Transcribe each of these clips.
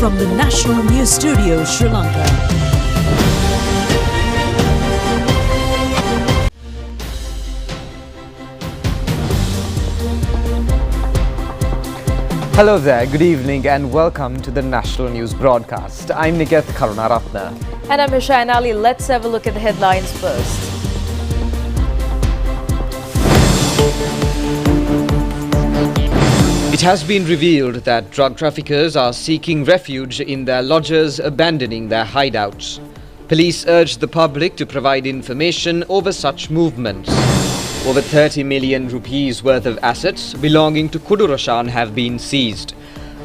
from the National News Studio, Sri Lanka. Hello there, good evening and welcome to the National News Broadcast. I'm Niketh Karunaratna. And I'm Shainali. Let's have a look at the headlines first. It has been revealed that drug traffickers are seeking refuge in their lodges, abandoning their hideouts. Police urge the public to provide information over such movements. Over 30 million rupees worth of assets belonging to Kuduroshan have been seized.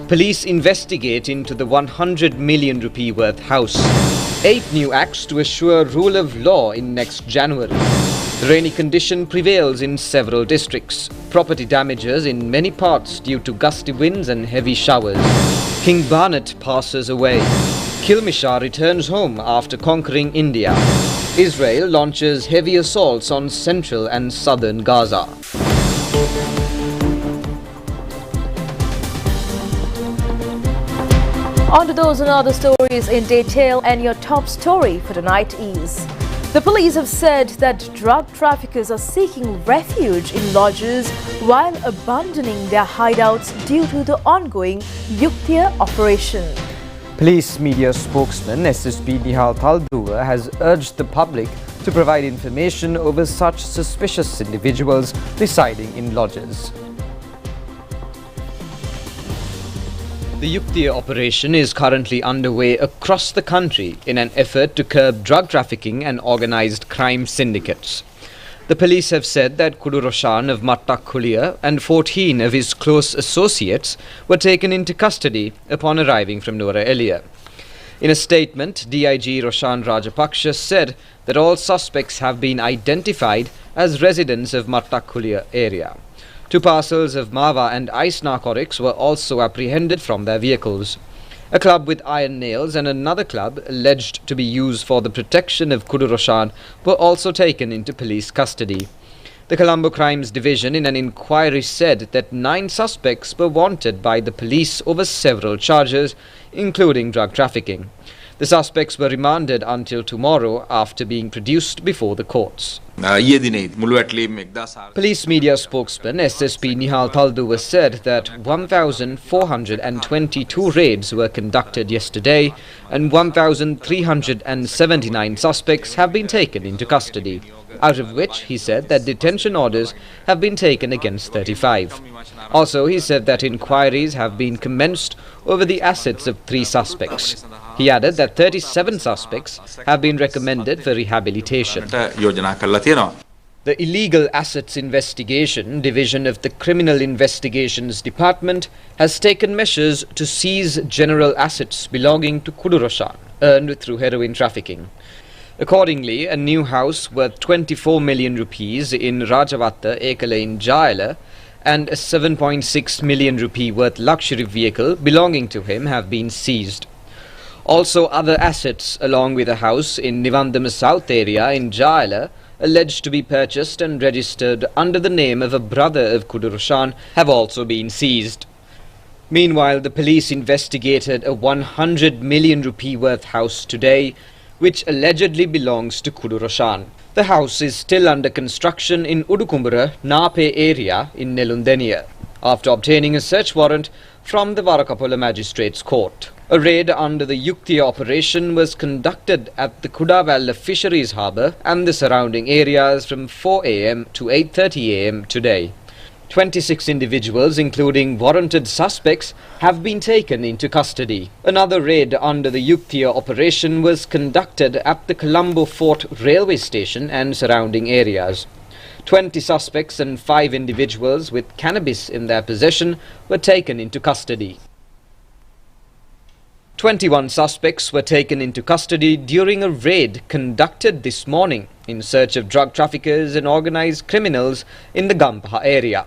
Police investigate into the 100 million rupee worth house. 8 new acts to assure rule of law in next January. Rainy condition prevails in several districts. Property damages in many parts due to gusty winds and heavy showers. King Barnet passes away. Kilmisha returns home after conquering India. Israel launches heavy assaults on central and southern Gaza. On to those and other stories in detail, and your top story for tonight is: the police have said that drug traffickers are seeking refuge in lodges while abandoning their hideouts due to the ongoing Yuktiya operation. Police media spokesman SSP Nihal Thalduwa has urged the public to provide information over such suspicious individuals residing in lodges. The Yuktiya operation is currently underway across the country in an effort to curb drug trafficking and organized crime syndicates. The police have said that Kuduroshan of Mattakkuliya and 14 of his close associates were taken into custody upon arriving from Nuwara Eliya. In a statement, DIG Roshan Rajapaksha said that all suspects have been identified as residents of Mattakkuliya area. 2 parcels of Mava and ice narcotics were also apprehended from their vehicles. A club with iron nails and another club alleged to be used for the protection of Kuduroshan were also taken into police custody. The Colombo Crimes Division in an inquiry said that 9 suspects were wanted by the police over several charges, including drug trafficking. The suspects were remanded until tomorrow after being produced before the courts. Police media spokesman SSP Nihal Thalduwa said that 1,422 raids were conducted yesterday and 1,379 suspects have been taken into custody, out of which he said that detention orders have been taken against 35. Also, he said that inquiries have been commenced over the assets of 3 suspects. He added that 37 suspects have been recommended for rehabilitation. The Illegal Assets Investigation Division of the Criminal Investigations Department has taken measures to seize general assets belonging to Kuduroshan, earned through heroin trafficking. Accordingly, a new house worth 24 million rupees in Rajavatta Ekala in Jayala and a 7.6 million rupee worth luxury vehicle belonging to him have been seized. Also, other assets along with a house in Nivandama South area in Jayala, alleged to be purchased and registered under the name of a brother of Kuduroshan, have also been seized. Meanwhile, the police investigated a 100 million rupee worth house today, which allegedly belongs to Kuduroshan. The house is still under construction in Udukumbura, Nape area in Nelundeniya, after obtaining a search warrant from the Varakapola Magistrates Court. A raid under the Yuktiya operation was conducted at the Kudavalla Fisheries Harbour and the surrounding areas from 4 am to 8:30 am today. 26 individuals, including warranted suspects, have been taken into custody. Another raid under the Yuktiya operation was conducted at the Colombo Fort railway station and surrounding areas. 20 suspects and 5 individuals with cannabis in their possession were taken into custody. 21 suspects were taken into custody during a raid conducted this morning in search of drug traffickers and organized criminals in the Gampaha area.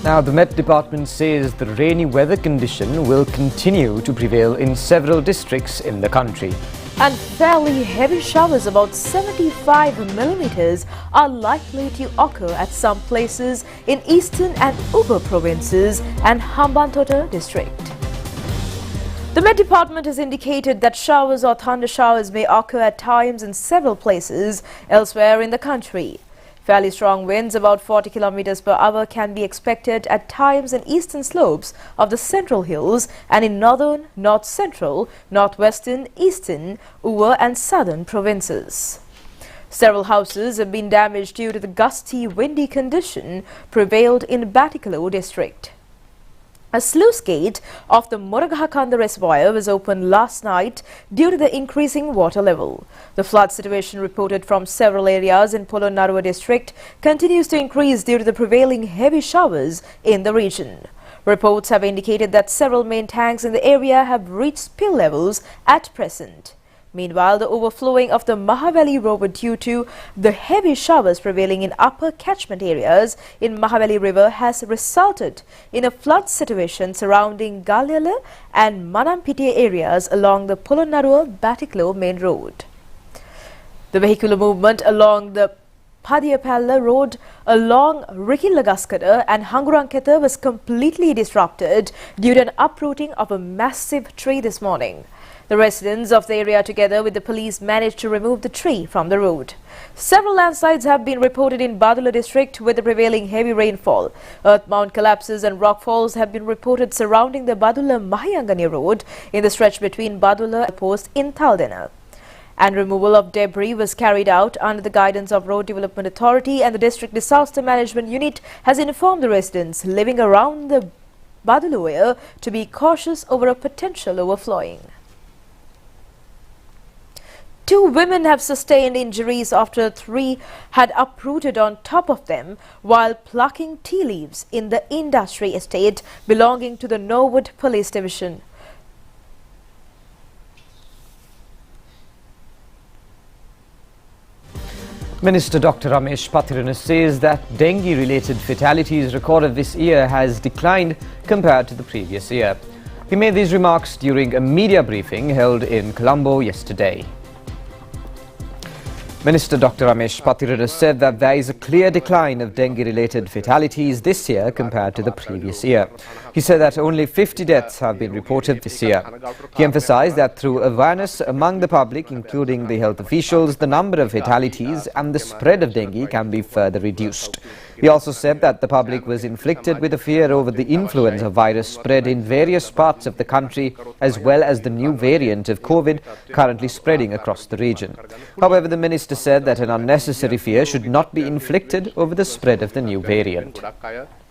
Now, the Met Department says the rainy weather condition will continue to prevail in several districts in the country. And fairly heavy showers, about 75 millimeters, are likely to occur at some places in eastern and Ubud provinces and Hambantota district. The Met Department has indicated that showers or thunder showers may occur at times in several places elsewhere in the country. Fairly strong winds, about 40 kilometers per hour, can be expected at times in eastern slopes of the Central Hills and in northern, north-central, northwestern, eastern, Uva and southern provinces. Several houses have been damaged due to the gusty, windy condition prevailed in Batticaloa district. A sluice gate of the Moragahakanda reservoir was opened last night due to the increasing water level. The flood situation reported from several areas in Polonnaruwa district continues to increase due to the prevailing heavy showers in the region. Reports have indicated that several main tanks in the area have reached spill levels at present. Meanwhile, the overflowing of the Mahaveli River due to the heavy showers prevailing in upper catchment areas in Mahaveli River has resulted in a flood situation surrounding Galyala and Manampitiya areas along the Polonnaruwa-Batticaloa main road. The vehicular movement along the Padiyapalla road along Rikilagaskada and Hanguranketa was completely disrupted due to an uprooting of a massive tree this morning. The residents of the area together with the police managed to remove the tree from the road. Several landslides have been reported in Badula district with the prevailing heavy rainfall. Earth mount collapses and rockfalls have been reported surrounding the Badula-Mahiyangani road in the stretch between Badula and post in Taldena. And removal of debris was carried out under the guidance of Road Development Authority, and the District Disaster Management Unit has informed the residents living around the Badula area to be cautious over a potential overflowing. 2 women have sustained injuries after 3 had uprooted on top of them while plucking tea leaves in the industry estate belonging to the Norwood Police Division. Minister Dr. Ramesh Patirana says that dengue-related fatalities recorded this year has declined compared to the previous year. He made these remarks during a media briefing held in Colombo yesterday. Minister Dr. Ramesh Patirana said that there is a clear decline of dengue-related fatalities this year compared to the previous year. He said that only 50 deaths have been reported this year. He emphasized that through awareness among the public, including the health officials, the number of fatalities and the spread of dengue can be further reduced. He also said that the public was inflicted with a fear over the influenza virus spread in various parts of the country, as well as the new variant of COVID currently spreading across the region. However, the minister said that an unnecessary fear should not be inflicted over the spread of the new variant.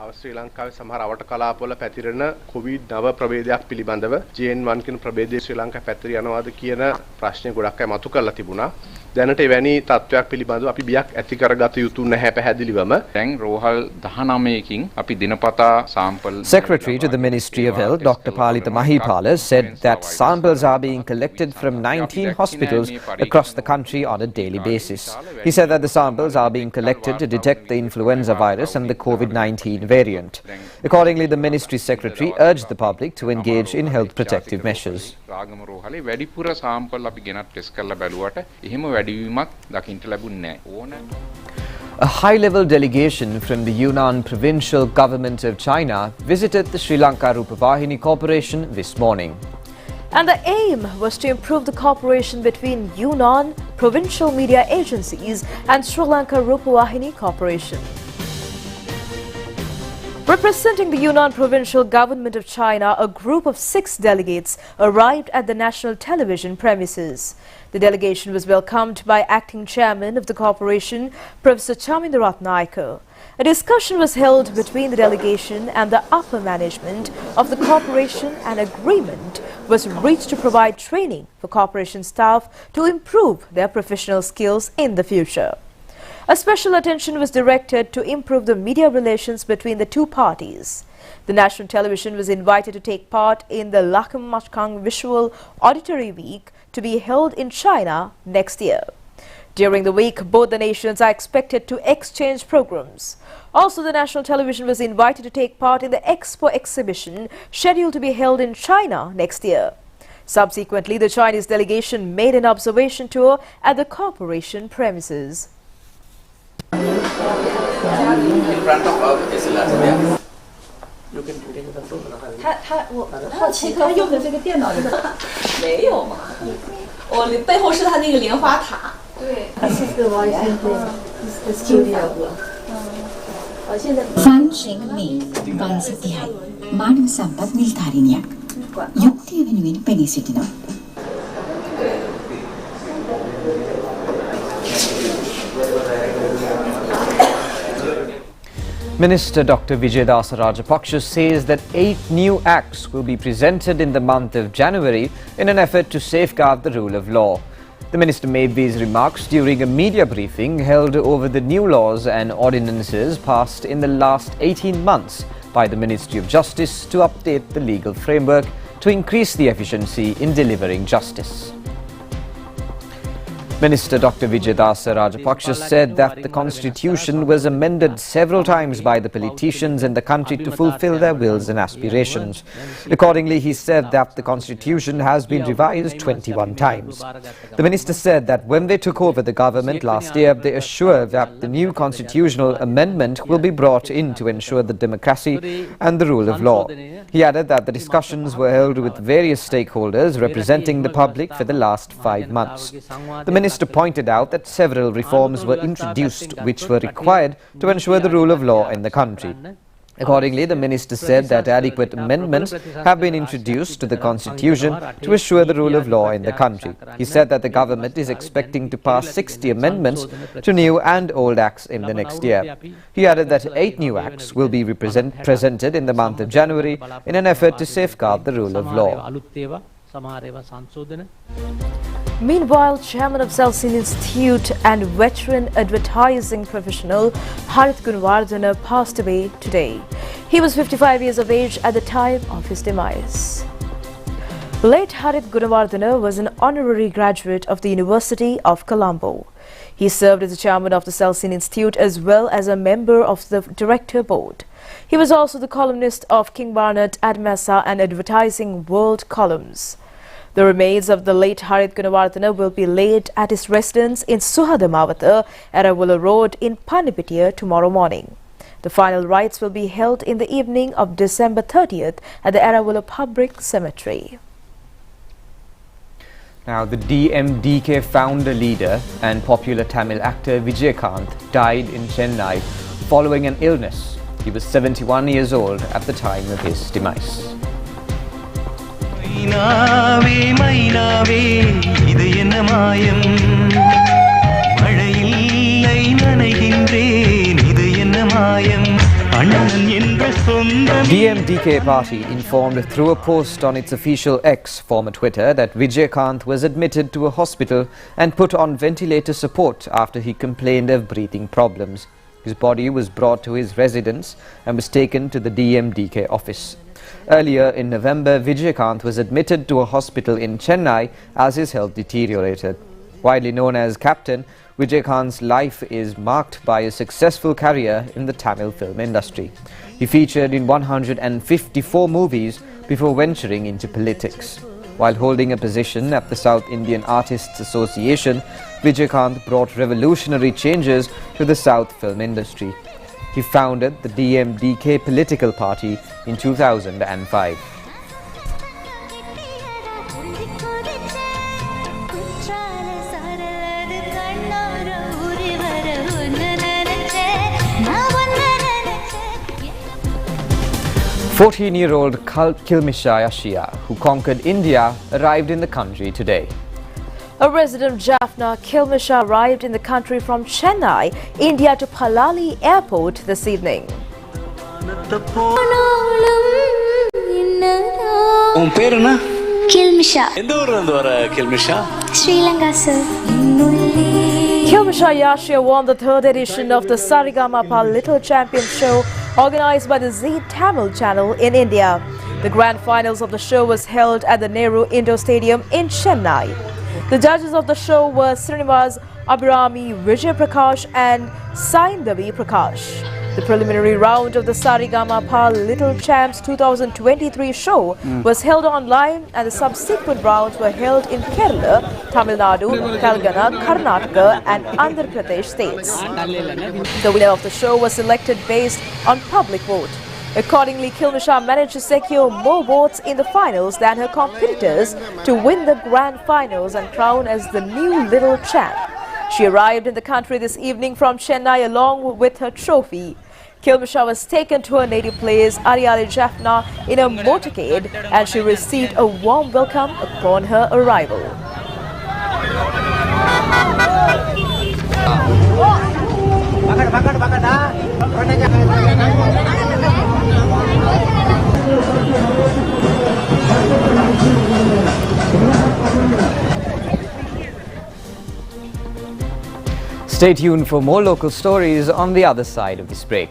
ශ්‍රී ලංකාවේ සමහර අවට කලාපවල පැතිරෙන COVID-19 ප්‍රභේදයක් පිළිබඳව JN1 කියන ප්‍රභේදය ශ්‍රී ලංකාවේ පැතිර යනවාද කියන ප්‍රශ්නේ ගොඩක් අය මතු කරලා තිබුණා. දැනට එවැනි තත්ත්වයක් පිළිබඳව අපි බියක් ඇති කරගත යුතු නැහැ පැහැදිලිවම. දැන් රෝහල් 19කින් අපි දිනපතා sample. Secretary to the Ministry of Health, Dr. Palita Mahipala, said that samples are being collected from 19 hospitals across the country on a daily basis. He said that the samples are being collected to detect the influenza virus and the COVID-19 variant. Accordingly, the ministry secretary urged the public to engage in health protective measures. A high-level delegation from the Yunnan provincial government of China visited the Sri Lanka Rupavahini Corporation this morning. And the aim was to improve the cooperation between Yunnan provincial media agencies and Sri Lanka Rupavahini Corporation. Representing the Yunnan provincial government of China, a group of 6 delegates arrived at the national television premises. The delegation was welcomed by acting chairman of the corporation, Professor Chamindarat Naika. A discussion was held between the delegation and the upper management of the corporation, and agreement was reached to provide training for corporation staff to improve their professional skills in the future. A special attention was directed to improve the media relations between the 2 parties. The national television was invited to take part in the Lakam Machkang Visual Auditory Week to be held in China next year. During the week, both the nations are expected to exchange programs. Also, the national television was invited to take part in the Expo exhibition scheduled to be held in China next year. Subsequently, the Chinese delegation made an observation tour at the corporation premises. In front of our SLR. 他切割用的这个电脑这个没有嘛？我背后是他那个莲花塔。对。This is the voice the studio. ഫൺഷെയ്മി വൻസിദ്ധിയായി മാനവ സമ്പദ് നിൽധാരിണിയാ യുക്തി വെനുവിന് പെണിസിറ്റിനോ Minister Dr. Vijayadasa Rajapaksa says that 8 new acts will be presented in the month of January in an effort to safeguard the rule of law. The minister made these remarks during a media briefing held over the new laws and ordinances passed in the last 18 months by the Ministry of Justice to update the legal framework to increase the efficiency in delivering justice. Minister Dr. Vijayadasa Rajapaksa said that the constitution was amended several times by the politicians in the country to fulfill their wills and aspirations. Accordingly, he said that the constitution has been revised 21 times. The minister said that when they took over the government last year, they assured that the new constitutional amendment will be brought in to ensure the democracy and the rule of law. He added that the discussions were held with various stakeholders representing the public for the last 5 months. The minister pointed out that several reforms were introduced which were required to ensure the rule of law in the country. Accordingly, the minister said that adequate amendments have been introduced to the constitution to assure the rule of law in the country. He said that the government is expecting to pass 60 amendments to new and old acts in the next year. He added that 8 new acts will be presented in the month of January in an effort to safeguard the rule of law. Meanwhile, Chairman of Celsin Institute and veteran advertising professional Harit Gunawardena passed away today. He was 55 years of age at the time of his demise. Late Harit Gunawardena was an honorary graduate of the University of Colombo. He served as the chairman of the Celsin Institute as well as a member of the director board. He was also the columnist of King Barnett, Admasa and Advertising World columns. The remains of the late Harit Gunawardena will be laid at his residence in Suhadamavata, Eravula Road in Panipitiya tomorrow morning. The final rites will be held in the evening of December 30th at the Eravula Public Cemetery. Now, the DMDK founder, leader and popular Tamil actor Vijayakanth died in Chennai following an illness. He was 71 years old at the time of his demise. DMDK party informed through a post on its official X, former Twitter, that Vijayakanth was admitted to a hospital and put on ventilator support after he complained of breathing problems. His body was brought to his residence and was taken to the DMDK office. Earlier in November, Vijayakanth was admitted to a hospital in Chennai as his health deteriorated. Widely known as Captain, Vijayakanth's life is marked by a successful career in the Tamil film industry. He featured in 154 movies before venturing into politics. While holding a position at the South Indian Artists Association, Vijayakanth brought revolutionary changes to the South film industry. He founded the DMDK political party in 2005. "14-year-old Kilmisha Ashia, who conquered India, arrived in the country today. A resident of Jaffna, Kilmisha arrived in the country from Chennai, India to Palali Airport this evening. Kilmisha. Sri Lanka, sir. Kilmisha Yashia won the 3rd edition of the Saregama Little Champion Show organized by the Z Tamil channel in India. The grand finals of the show was held at the Nehru Indoor Stadium in Chennai. The judges of the show were Srinivas Abhirami Vijay Prakash and Saindavi Prakash. The preliminary round of the Saregama Little Champs 2023 show was held online and the subsequent rounds were held in Kerala, Tamil Nadu, Telangana, Karnataka and Andhra Pradesh states. The winner of the show was selected based on public vote. Accordingly, Kilmisha managed to secure more votes in the finals than her competitors to win the grand finals and crown as the new little champ. She arrived in the country this evening from Chennai along with her trophy. Kilmisha was taken to her native place, Ariali Jaffna, in a motorcade, and she received a warm welcome upon her arrival. Stay tuned for more local stories on the other side of this break.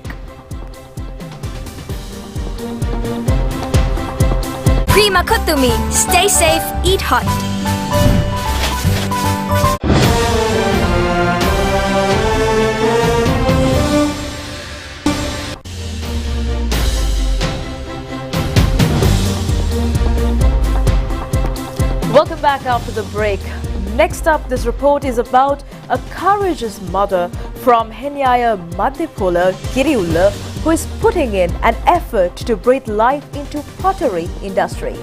Prima Kutumi. Stay safe, eat hot. Welcome back after the break. Next up, this report is about a courageous mother from Henyaya Madhyapola, Kiriulla, who is putting in an effort to breathe life into pottery industry.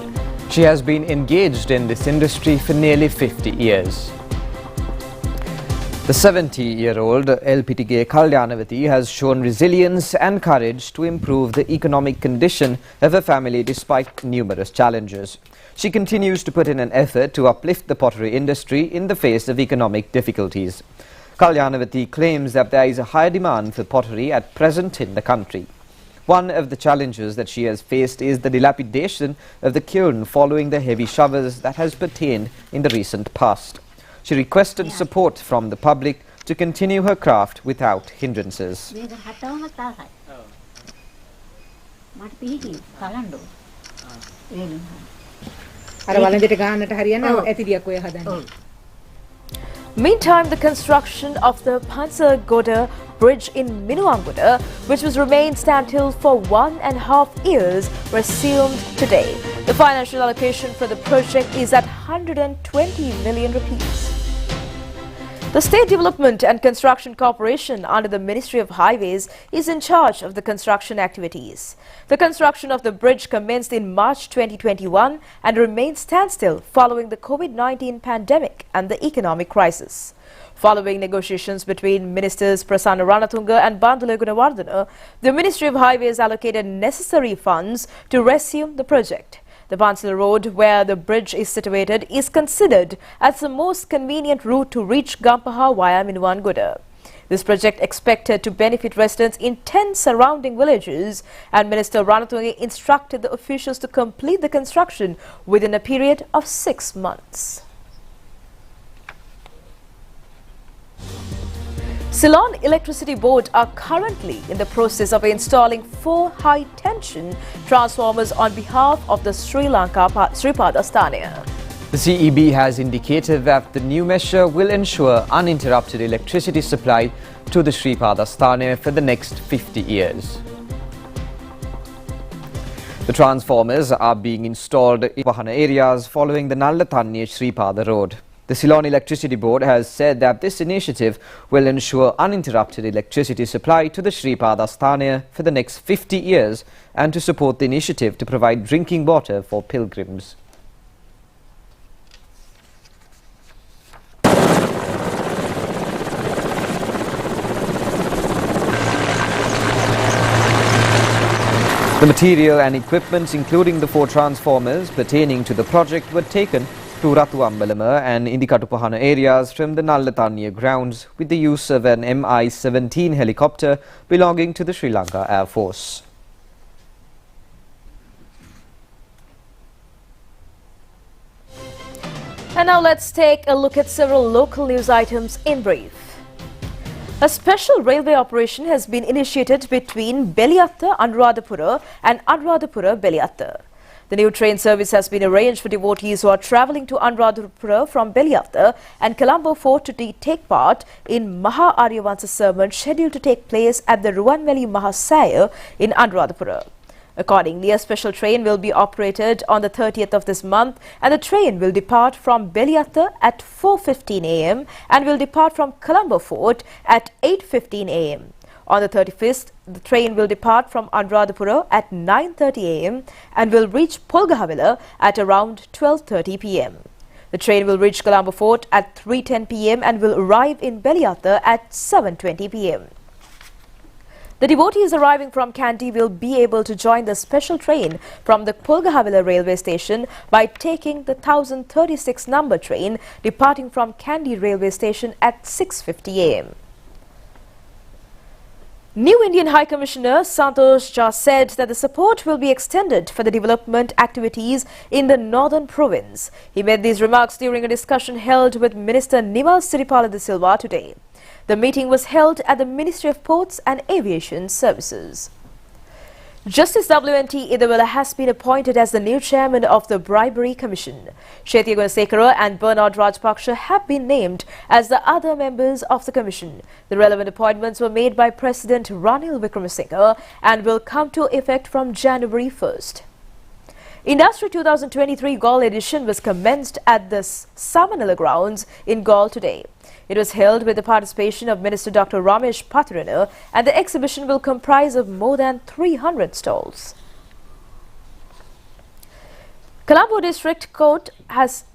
She has been engaged in this industry for nearly 50 years. The 70-year-old Elpitige Kalyanavati has shown resilience and courage to improve the economic condition of her family despite numerous challenges. She continues to put in an effort to uplift the pottery industry in the face of economic difficulties. Kalyanavati claims that there is a high demand for pottery at present in the country. One of the challenges that she has faced is the dilapidation of the kiln following the heavy showers that has pertained in the recent past. She requested support from the public to continue her craft without hindrances. Meantime, the construction of the Pansagoda Bridge in Minuanguda, which was remained standstill for 1.5 years, resumed today. The financial allocation for the project is at 120 million rupees. The State Development and Construction Corporation under the Ministry of Highways is in charge of the construction activities. The construction of the bridge commenced in March 2021 and remained standstill following the COVID-19 pandemic and the economic crisis. Following negotiations between Ministers Prasanna Ranatunga and Bandula Gunawardena, the Ministry of Highways allocated necessary funds to resume the project. The Bansal Road, where the bridge is situated, is considered as the most convenient route to reach Gampaha via Minuanguda. This project expected to benefit residents in 10 surrounding villages, and Minister Ranatunga instructed the officials to complete the construction within a period of 6 months. Ceylon Electricity Board are currently in the process of installing 4 high-tension transformers on behalf of the Sri Lanka Sripada Stania. The CEB has indicated that the new measure will ensure uninterrupted electricity supply to the Sripada Stania for the next 50 years. The transformers are being installed in Vahana areas following the Nallatanni Sripada Road. The Ceylon Electricity Board has said that this initiative will ensure uninterrupted electricity supply to the Sripada Stania for the next 50 years and to support the initiative to provide drinking water for pilgrims. The material and equipments, including the 4 transformers pertaining to the project, were taken to Ratu Ambalama and Indikatupahana areas from the Nallatanniya grounds with the use of an Mi-17 helicopter belonging to the Sri Lanka Air Force. And now let's take a look at several local news items in brief. A special railway operation has been initiated between Beliyatta Anuradhapura and Anuradhapura Beliyatta. The new train service has been arranged for devotees who are travelling to Anuradhapura from Beliyatta and Colombo Fort to take part in Maha Aryavansa sermon scheduled to take place at the Ruwanveli Mahasaya in Anuradhapura. Accordingly, a special train will be operated on the 30th of this month, and the train will depart from Beliyatta at 4:15 am and will depart from Colombo Fort at 8:15 am. On the 31st, the train will depart from Anuradhapura at 9:30 a.m. and will reach Polgahavila at around 12:30 p.m. The train will reach Colombo Fort at 3:10 p.m. and will arrive in Beliata at 7:20 p.m. The devotees arriving from Kandy will be able to join the special train from the Polgahavila railway station by taking the 1036 number train departing from Kandy railway station at 6:50 a.m. New Indian High Commissioner Santosh Jha said that the support will be extended for the development activities in the northern province. He made these remarks during a discussion held with Minister Nimal Siripala de Silva today. The meeting was held at the Ministry of Ports and Aviation Services. Justice W.N.T. Idawala has been appointed as the new chairman of the Bribery Commission. Shethiya Gunasekara and Bernard Rajpaksha have been named as the other members of the commission. The relevant appointments were made by President Ranil Wickremesinghe and will come to effect from January 1st. Industry 2023 Galle edition was commenced at the Samanala grounds in Galle today. It was held with the participation of Minister Dr. Ramesh Patrana, and the exhibition will comprise of more than 300 stalls. Colombo District Court has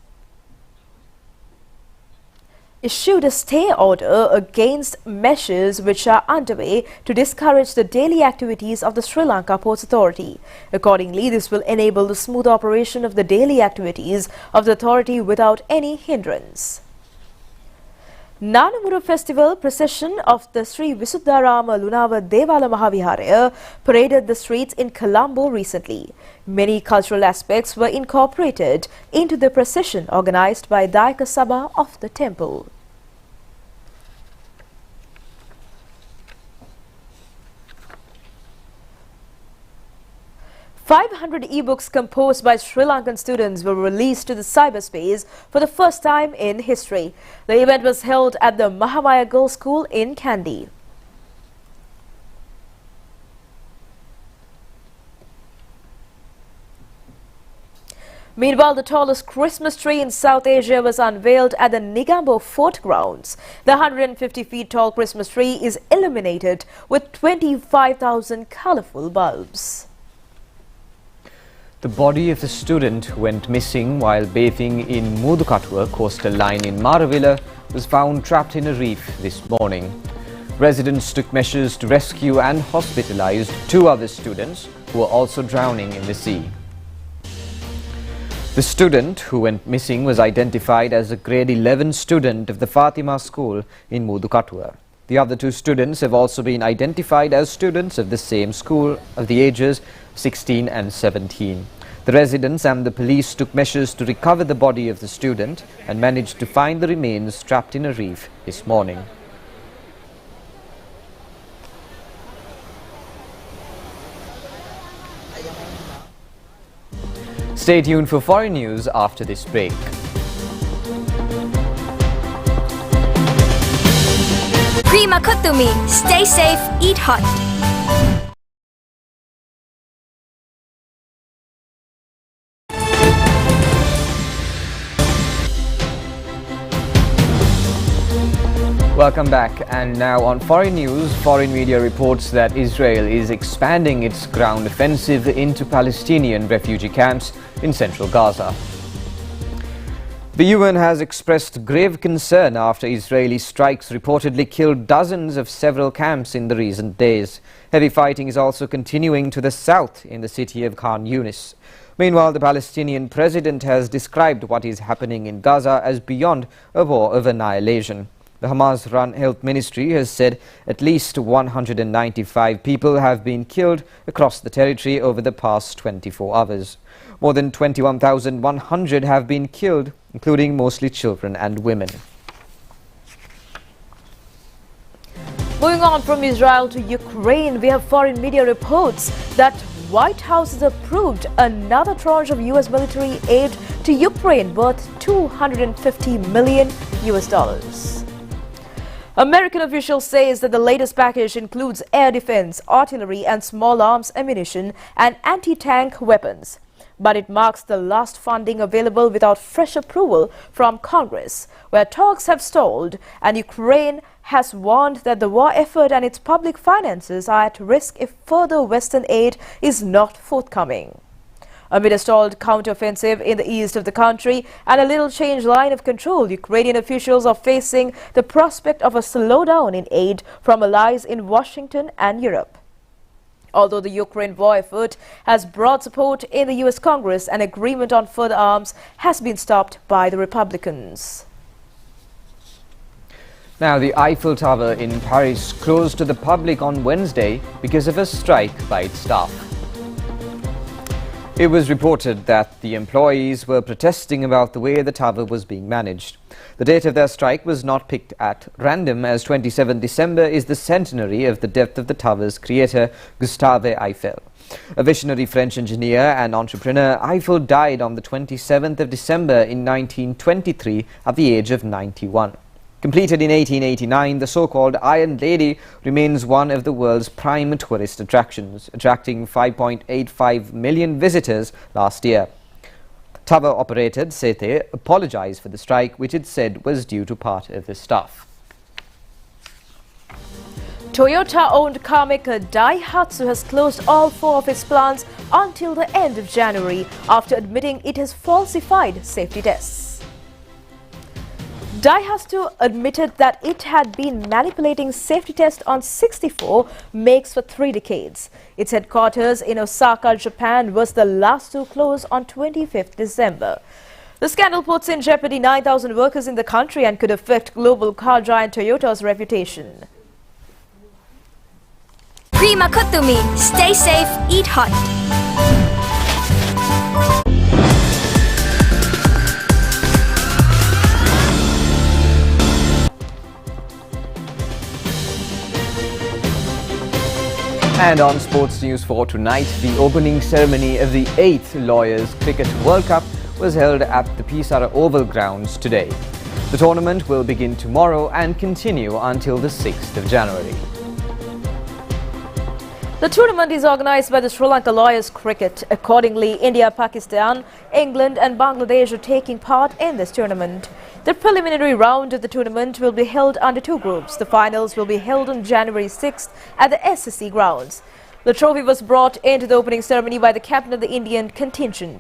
issued a stay order against measures which are underway to discourage the daily activities of the Sri Lanka Ports Authority. Accordingly, this will enable the smooth operation of the daily activities of the authority without any hindrance. Nanamuru Festival procession of the Sri Visuddharama Lunava Devala Mahaviharaya paraded the streets in Colombo recently. Many cultural aspects were incorporated into the procession organized by Dayaka Sabha of the temple. "500 e-books composed by Sri Lankan students were released to the cyberspace for the first time in history. The event was held at the Mahamaya Girls' School in Kandy. Meanwhile, the tallest Christmas tree in South Asia was unveiled at the Negombo Fort grounds. The 150 feet tall Christmas tree is illuminated with 25,000 colorful bulbs. The body of the student who went missing while bathing in Mudukatwa coastal line in Maravilla was found trapped in a reef this morning. Residents took measures to rescue and hospitalized 2 other students who were also drowning in the sea. The student who went missing was identified as a grade 11 student of the Fatima School in Mudukatwa. The other 2 students have also been identified as students of the same school of the ages 16 and 17. The residents and the police took measures to recover the body of the student and managed to find the remains trapped in a reef this morning. Stay tuned for foreign news after this break. Prima Kutumi. Stay safe, eat hot. Welcome back, and now on foreign news, foreign media reports that Israel is expanding its ground offensive into Palestinian refugee camps in central Gaza. The UN has expressed grave concern after Israeli strikes reportedly killed dozens of several camps in the recent days. Heavy fighting is also continuing to the south in the city of Khan Yunis. Meanwhile, the Palestinian president has described what is happening in Gaza as beyond a war of annihilation. The Hamas-run health ministry has said at least 195 people have been killed across the territory over the past 24 hours. More than 21,100 have been killed, including mostly children and women. Moving on from Israel to Ukraine, we have foreign media reports that White House has approved another tranche of US military aid to Ukraine worth $250 million. American officials say that the latest package includes air defense, artillery and small arms ammunition and anti-tank weapons. But it marks the last funding available without fresh approval from Congress, where talks have stalled and Ukraine has warned that the war effort and its public finances are at risk if further Western aid is not forthcoming. Amid a stalled counteroffensive in the east of the country and a little changed line of control, Ukrainian officials are facing the prospect of a slowdown in aid from allies in Washington and Europe. Although the Ukraine war effort has broad support in the US Congress, an agreement on further arms has been stopped by the Republicans. Now, the Eiffel Tower in Paris closed to the public on Wednesday because of a strike by its staff. It was reported that the employees were protesting about the way the tower was being managed. The date of their strike was not picked at random, as 27 December is the centenary of the death of the tower's creator, Gustave Eiffel. A visionary French engineer and entrepreneur, Eiffel died on the 27th of December in 1923 at the age of 91. Completed in 1889, the so-called Iron Lady remains one of the world's prime tourist attractions, attracting 5.85 million visitors last year. Tower operator Sete apologized for the strike, which it said was due to part of the staff. Toyota-owned car maker Daihatsu has closed all 4 of its plants until the end of January after admitting it has falsified safety tests. Daihatsu admitted that it had been manipulating safety tests on 64 makes for 3 decades. Its headquarters in Osaka, Japan was the last to close on 25th December. The scandal puts in jeopardy 9,000 workers in the country and could affect global car giant Toyota's reputation. Prima Kutumi. Stay safe, eat hot. And on sports news for tonight, the opening ceremony of the 8th Lawyers Cricket World Cup was held at the Pisara Oval grounds today. The tournament will begin tomorrow and continue until the 6th of January. The tournament is organized by the Sri Lanka Lawyers Cricket. Accordingly, India, Pakistan, England and Bangladesh are taking part in this tournament. The preliminary round of the tournament will be held under 2 groups. The finals will be held on January 6th at the SSC grounds. The trophy was brought into the opening ceremony by the captain of the Indian contingent.